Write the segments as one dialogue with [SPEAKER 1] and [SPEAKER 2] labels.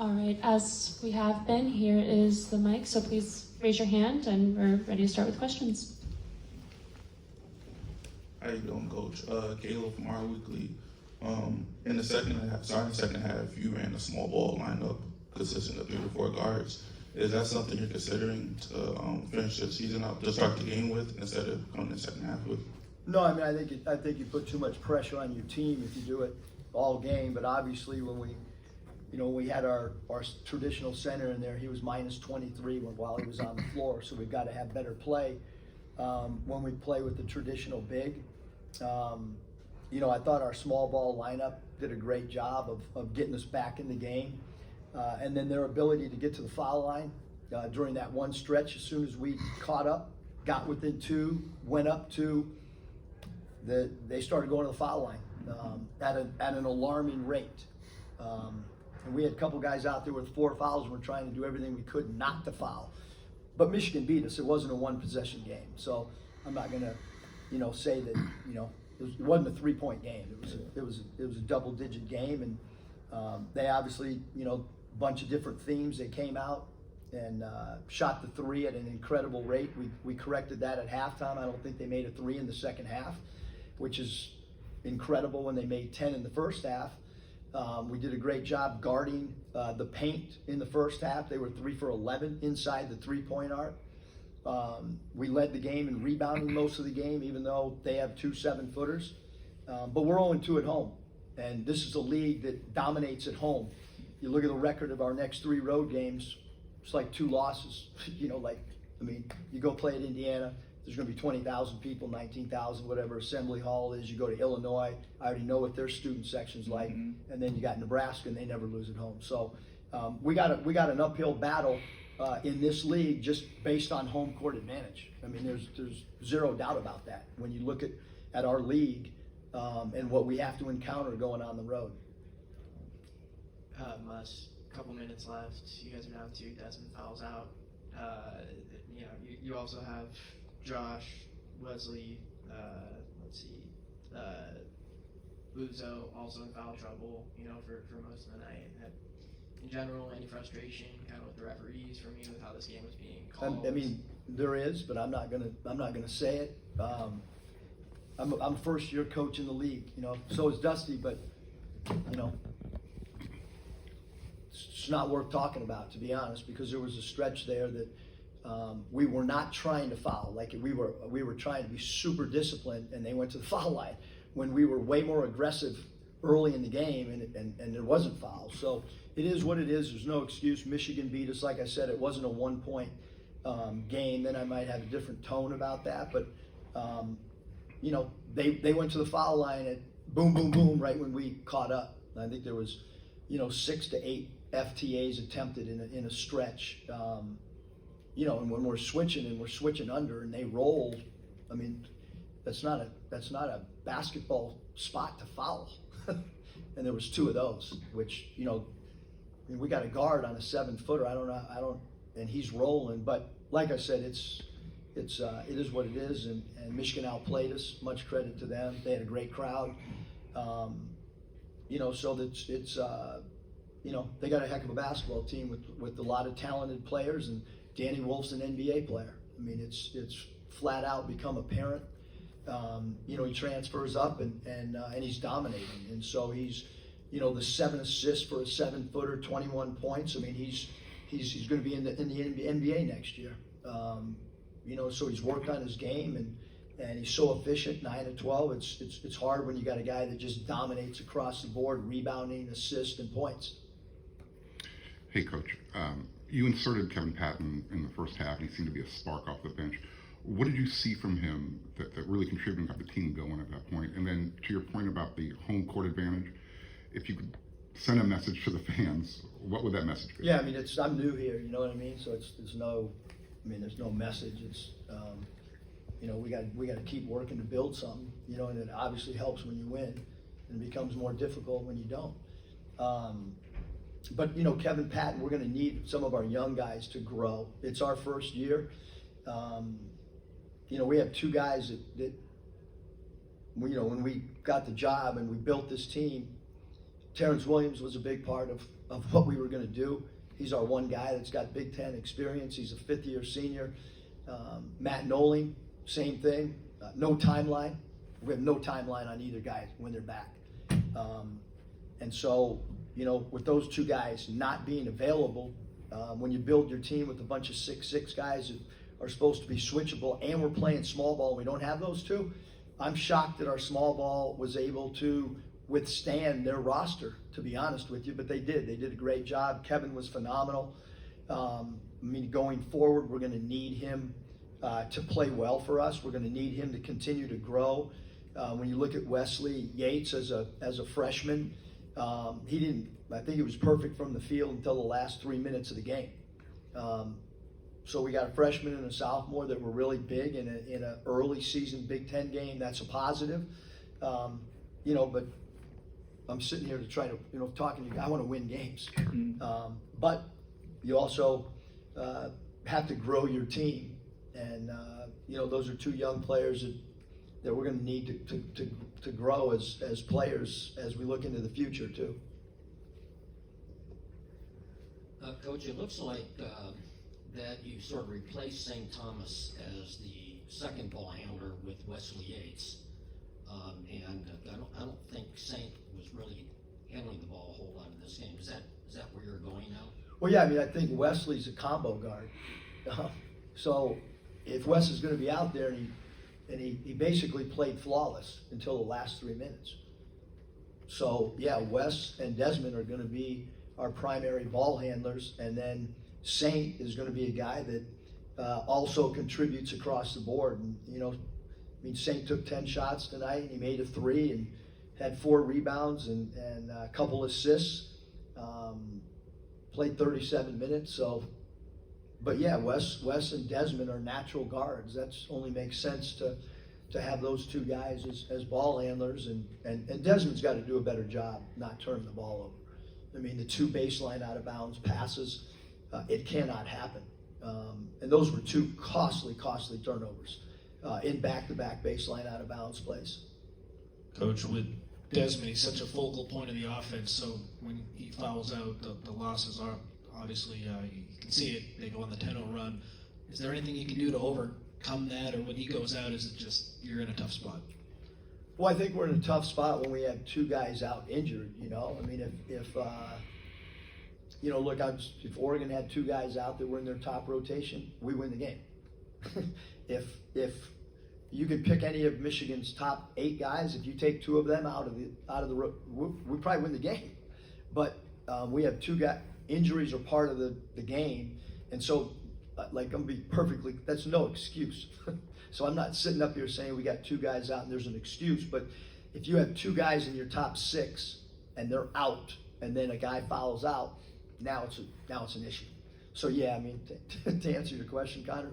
[SPEAKER 1] All right, as we have been, here is the mic, so please raise your hand and we're ready to start with questions.
[SPEAKER 2] How you doing, Coach? Caleb from our weekly. In the second half, you ran a small ball lineup consisting of 3 to 4 guards. Is that something you're considering to finish the season out, to start the game with, instead of coming in the second half with?
[SPEAKER 3] No, I mean, I think you put too much pressure on your team if you do it all game. But obviously, when we had our traditional center in there, he was minus 23 while he was on the floor. So we've got to have better play when we play with the traditional big. I thought our small ball lineup did a great job of getting us back in the game. And then their ability to get to the foul line during that one stretch, as soon as we caught up, got within 2, went up 2, they started going to the foul line at an alarming rate. And we had a couple guys out there with 4 fouls, and we're trying to do everything we could not to foul. But Michigan beat us. It wasn't a 1-possession game. So I'm not going to, say that, it wasn't a 3-point game. It was a double-digit game, and they obviously, bunch of different themes. They came out and shot the 3 at an incredible rate. We corrected that at halftime. I don't think they made a 3 in the second half, which is incredible when they made 10 in the first half. We did a great job guarding the paint in the first half. They were 3 for 11 inside the 3-point arc. We led the game in rebounding most of the game, even though they have 2 7-footers. But we're 0-2 at home, and this is a league that dominates at home. You look at the record of our next 3 road games, it's like 2 losses. You go play at Indiana, there's going to be 20,000 people, 19,000, whatever Assembly Hall is. You go to Illinois, I already know what their student section's like. And then you got Nebraska, and they never lose at home. So we got an uphill battle in this league just based on home court advantage. I mean, there's zero doubt about that when you look at our league and what we have to encounter going on the road.
[SPEAKER 4] Last couple minutes left. You guys are down 2. Desmond fouls out. You also have Josh, Wesley, Luzo also in foul trouble. For most of the night. In general, any frustration kind of with the referees from you with how this game was being called?
[SPEAKER 3] I mean, there is, but I'm not gonna say it. I'm a first-year coach in the league. So is Dusty, but it's not worth talking about, to be honest, because there was a stretch there that we were not trying to foul. Like we were trying to be super disciplined, and they went to the foul line when we were way more aggressive early in the game, and there wasn't fouls. So it is what it is. There's no excuse. Michigan beat us. Like I said, it wasn't a 1-point game. Then I might have a different tone about that. But they went to the foul line at boom, boom, boom right when we caught up. I think there was 6 to 8 FTAs attempted in a stretch. And when we're switching under and they roll, I mean, that's not a basketball spot to foul. And there was 2 of those, which we got a guard on a 7-footer. I don't, and he's rolling. But like I said, it is what it is. And Michigan outplayed us. Much credit to them. They had a great crowd. So it's they got a heck of a basketball team with a lot of talented players, and Danny Wolf's an NBA player. I mean, it's flat out become apparent. He transfers up and he's dominating, and so he's the 7 assists for a 7-footer, 21 points. I mean, he's going to be in the NBA next year. So he's worked on his game and he's so efficient, 9 of 12. It's hard when you got a guy that just dominates across the board, rebounding, assists, and points.
[SPEAKER 5] Hey, Coach. You inserted Kevin Patton in the first half, and he seemed to be a spark off the bench. What did you see from him that really contributed and got the team going at that point? And then to your point about the home court advantage, if you could send a message to the fans, what would that message be?
[SPEAKER 3] Yeah, I mean, I'm new here, you know what I mean? So there's no message. It's, we got to keep working to build something, and it obviously helps when you win, and it becomes more difficult when you don't. But Kevin Patton, we're going to need some of our young guys to grow. It's our first year. We have 2 guys that when we got the job and we built this team, Terrence Williams was a big part of what we were going to do. He's our one guy that's got Big Ten experience. He's a fifth-year senior. Matt Noling, same thing. No timeline. We have no timeline on either guy when they're back. And so, you know, with those two guys not being available, when you build your team with a bunch of 6'6" guys that are supposed to be switchable, and we're playing small ball, we don't have those two. I'm shocked that our small ball was able to withstand their roster, to be honest with you, but they did. They did a great job. Kevin was phenomenal. I mean, going forward, we're going to need him to play well for us. We're going to need him to continue to grow. When you look at Wesley Yates as a freshman, he didn't. I think he was perfect from the field until the last 3 minutes of the game. So we got a freshman and a sophomore that were really big in an early season Big Ten game. That's a positive. You know, but I'm sitting here to try to, you know, talking to you. I want to win games, but you also have to grow your team, and you know, those are two young players that we're going to need to grow as players as we look into the future too.
[SPEAKER 6] Coach, it looks like that you sort of replaced St. Thomas as the second ball handler with Wesley Yates, and I don't think St. was really handling the ball a whole lot in this game. Is that where you're going now?
[SPEAKER 3] Well, yeah, I mean, I think Wesley's a combo guard, so if Wes is going to be out there and he basically played flawless until the last 3 minutes. So yeah, Wes and Desmond are going to be our primary ball handlers, and then Saint is going to be a guy that also contributes across the board. And you know, I mean, Saint took 10 shots tonight, and he made a 3 and had 4 rebounds and a couple assists. Played 37 minutes. So, but yeah, Wes and Desmond are natural guards. That's only makes sense to have those two guys as ball handlers, and Desmond's got to do a better job not turning the ball over. I mean, the 2 baseline out of bounds passes, it cannot happen. And those were 2 costly turnovers in back-to-back baseline out of bounds plays.
[SPEAKER 7] Coach, with Desmond, he's such a focal point of the offense, so when he fouls out, the losses are obviously, you can see it, they go on the 10-0 run. Is there anything you can do to overcome that, or when he goes out, is it just you're in a tough spot?
[SPEAKER 3] Well, I think we're in a tough spot when we have 2 guys out injured, you know. I mean, if you know, look, if Oregon had 2 guys out that were in their top rotation, we win the game. If you could pick any of Michigan's top 8 guys, if you take 2 of them out of the we probably win the game. But we have 2 guys. Injuries are part of the game, and so like, I'm gonna be perfectly. That's no excuse. So I'm not sitting up here saying we got 2 guys out and there's an excuse. But if you have 2 guys in your top 6 and they're out, and then a guy fouls out, now it's an issue. So yeah, I mean, to answer your question, Connor,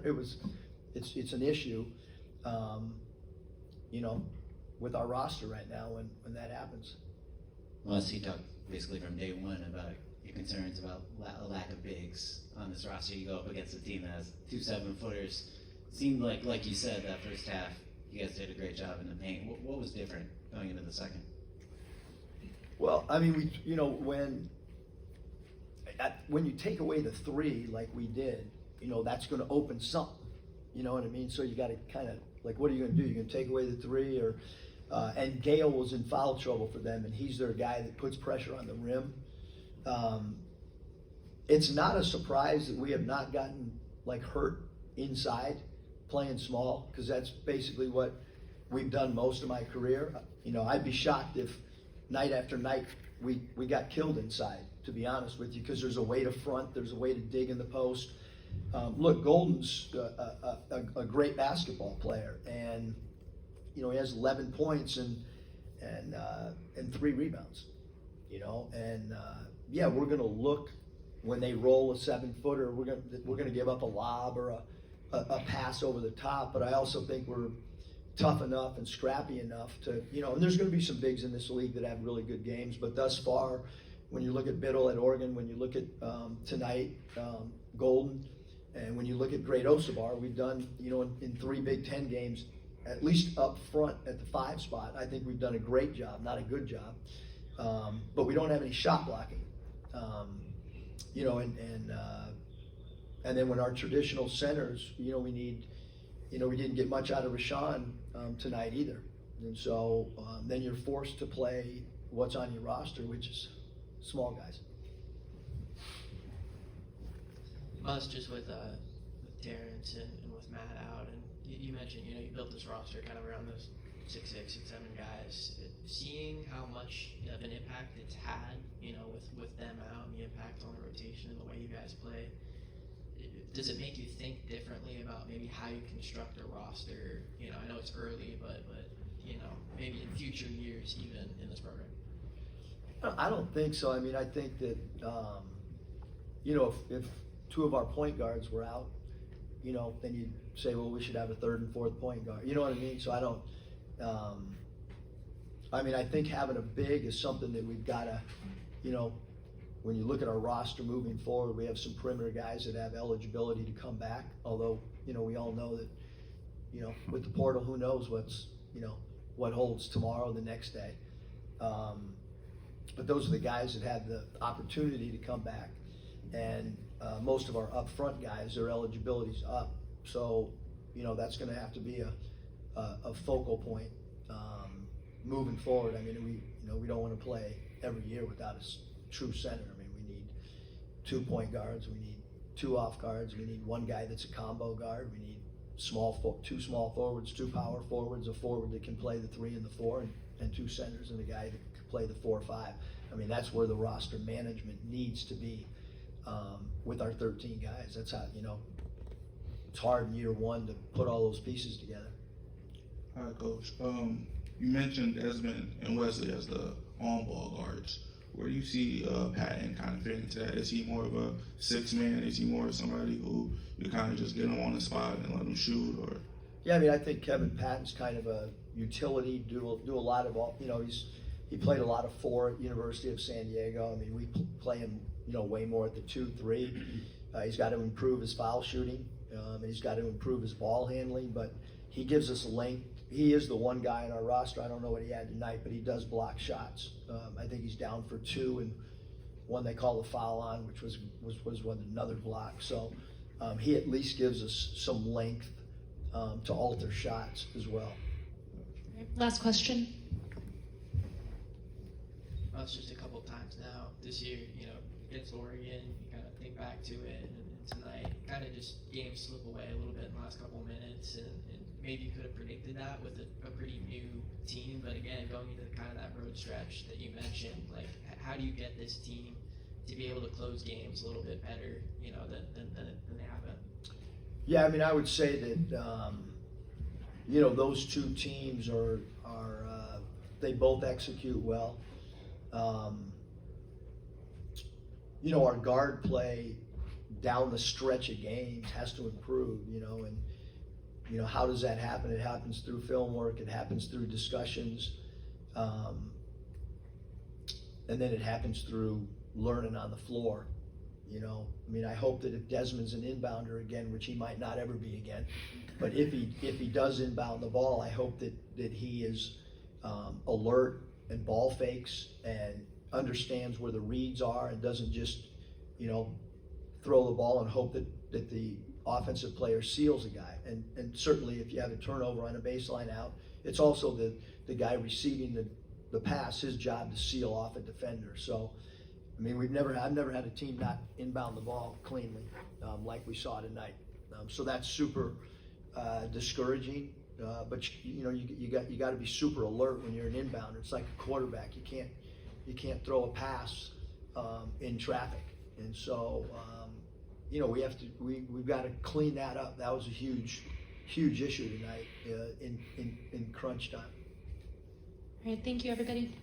[SPEAKER 3] it's an issue. You know, with our roster right now when that happens.
[SPEAKER 8] Well, you talked basically from day one about your concerns about a lack of bigs on this roster. You go up against a team that has 2 7-footers. Seemed like you said, that first half, you guys did a great job in the paint. What was different going into the second?
[SPEAKER 3] Well, I mean, you know, when you take away the 3 like we did, you know, that's going to open something. You know what I mean? So you got to kind of, like, what are you going to do? You're going to take away the 3, or and Gale was in foul trouble for them, and he's their guy that puts pressure on the rim. It's not a surprise that we have not gotten like hurt inside playing small, because that's basically what we've done most of my career. You know, I'd be shocked if night after night we got killed inside, to be honest with you, because there's a way to front, there's a way to dig in the post. Look, Golden's a great basketball player, and you know, he has 11 points and 3 rebounds. You know, and yeah, we're gonna look when they roll a 7-footer. We're gonna give up a lob or a pass over the top, but I also think we're tough enough and scrappy enough to, you know, and there's going to be some bigs in this league that have really good games, but thus far, when you look at Biddle at Oregon, when you look at tonight, Golden, and when you look at Great Osabar, we've done, you know, in 3 Big Ten games, at least up front at the 5 spot, I think we've done a great job, not a good job, but we don't have any shot blocking. You know, and then when our traditional centers, you know, we didn't get much out of Rashawn tonight either. And so then you're forced to play what's on your roster, which is small guys.
[SPEAKER 4] Us just with Terrence and with Matt out, and you mentioned, you know, you built this roster kind of around those 6'6", 6'7" guys. Seeing how much of an impact it's had, you know, with them out and the impact on the rotation and the way you guys play, does it make you think differently about maybe how you construct a roster? You know, I know it's early, but you know, maybe in future years even in this program.
[SPEAKER 3] I don't think so. I mean, I think that, you know, if two of our point guards were out, you know, then you'd say, well, we should have a third and fourth point guard. You know what I mean? So I don't, I mean, I think having a big is something that we've got to, you know, when you look at our roster moving forward, we have some perimeter guys that have eligibility to come back. Although, you know, we all know that, you know, with the portal, who knows what's, you know, what holds tomorrow, the next day. But those are the guys that have the opportunity to come back. And most of our up front guys, their eligibility's up. So, you know, that's going to have to be a focal point moving forward. I mean, we don't want to play every year without a true center. I mean, we need 2 point guards, we need 2 off guards, we need 1 guy that's a combo guard, we need 2 small forwards, 2 power forwards, a forward that can play the 3 and the 4, and 2 centers, and a guy that can play the 4-5. I mean, that's where the roster management needs to be with our 13 guys. That's how, you know, it's hard in year 1 to put all those pieces together.
[SPEAKER 2] All right, Coach. You mentioned Desmond and Wesley as the on-ball guards. Where do you see Patton kind of fitting into that? Is he more of a 6-man? Is he more of somebody who you kind of just get him on the spot and let him shoot? Or
[SPEAKER 3] yeah, I mean, I think Kevin Patton's kind of a utility. Do a lot of all. You know, he played a lot of 4 at University of San Diego. I mean, we play him, you know, way more at the 2-3. He's got to improve his foul shooting. And he's got to improve his ball handling. But he gives us length. He is the one guy in our roster. I don't know what he had tonight, but he does block shots. I think he's down for 2 and 1 they call the foul on, which was another block. So he at least gives us some length to alter shots as well.
[SPEAKER 1] Last question.
[SPEAKER 4] Us just a couple times now this year, you know, against Oregon, you kind of think back to it, and tonight kind of just games slip away a little bit in the last couple of minutes, and maybe you could have predicted that with a pretty new team. But again, going into kind of that road stretch that you mentioned, like how do you get this team to be able to close games a little bit better, you know, than they have been?
[SPEAKER 3] Yeah, I mean, I would say that you know, those 2 teams are they both execute well. You know, our guard play down the stretch of games has to improve, you know, and you know, how does that happen? It happens through film work, it happens through discussions, and then it happens through learning on the floor. You know, I mean, I hope that if Desmond's an inbounder again, which he might not ever be again, but if he does inbound the ball, I hope that he is alert and ball fakes and understands where the reads are and doesn't just, you know, throw the ball and hope that the offensive player seals a guy. And certainly if you have a turnover on a baseline out, it's also the guy receiving the pass, his job to seal off a defender. So, I mean, I've never had a team not inbound the ball cleanly like we saw tonight. So that's super discouraging. But you know, you got to be super alert when you're an inbounder. It's like a quarterback. You can't throw a pass in traffic. And so you know, we've got to clean that up. That was a huge issue tonight in crunch time.
[SPEAKER 1] All right, thank you, everybody.